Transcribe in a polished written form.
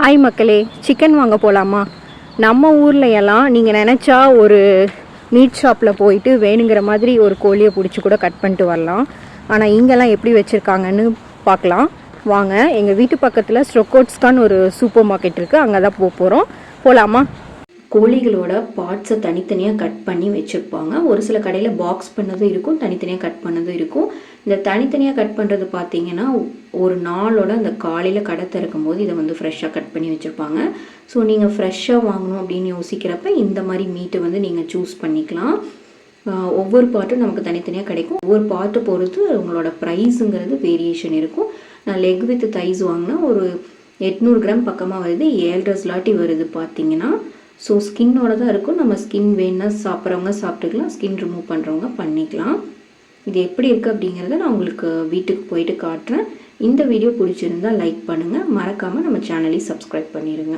Hi மக்களே, chicken வாங்க போகலாமா? நம்ம ஊரில் எல்லாம் நீங்கள் நினச்சா ஒரு மீட் ஷாப்பில் போயிட்டு வேணுங்கிற மாதிரி ஒரு கோழியை பிடிச்சி கூட கட் பண்ணிட்டு வரலாம். ஆனால் இங்கெல்லாம் எப்படி வச்சுருக்காங்கன்னு பார்க்கலாம் வாங்க. எங்கள் வீட்டு பக்கத்தில் ஸ்ட்ரொக்கோட்ஸ்கான்னு ஒரு சூப்பர் மார்க்கெட் இருக்குது, அங்கே தான் போகிறோம். போகலாமா? கோழிகளோட பார்ட்ஸை தனித்தனியாக கட் பண்ணி வச்சுருப்பாங்க. ஒரு சில கடையில் பாக்ஸ் பண்ணதும் இருக்கும், தனித்தனியாக கட் பண்ணதும் இருக்கும். இந்த தனித்தனியாக கட் பண்ணுறது பார்த்தீங்கன்னா ஒரு நாளோட அந்த காலையில் கடை திறக்கும் போது இதை வந்து ஃப்ரெஷ்ஷாக கட் பண்ணி வச்சுருப்பாங்க. ஸோ நீங்கள் ஃப்ரெஷ்ஷாக வாங்கணும் அப்படின்னு யோசிக்கிறப்ப இந்த மாதிரி மீட்டை வந்து நீங்கள் சூஸ் பண்ணிக்கலாம். ஒவ்வொரு பார்ட்டும் நமக்கு தனித்தனியாக கிடைக்கும். ஒவ்வொரு பார்ட்டை பொறுத்து உங்களோட ப்ரைஸுங்கிறது வேரியேஷன் இருக்கும். நான் லெக் வித் தைஸ் வாங்கினா ஒரு 800 கிராம் பக்கமாக வருது, 7.5 ஸ்லாட்டி வருது பார்த்தீங்கன்னா. ஸோ ஸ்கின்னோட தான் இருக்கும். நம்ம ஸ்கின் வேணுன்னா சாப்பிட்றவங்க சாப்பிட்டுக்கலாம், ஸ்கின் ரிமூவ் பண்ணுறவங்க பண்ணிக்கலாம். இது எப்படி இருக்குது அப்படிங்கிறத நான் உங்களுக்கு வீட்டுக்கு போயிட்டு காட்டுறேன். இந்த வீடியோ பிடிச்சிருந்தால் லைக் பண்ணுங்கள், மறக்காமல் நம்ம சேனலையும் சப்ஸ்கிரைப் பண்ணிடுங்க.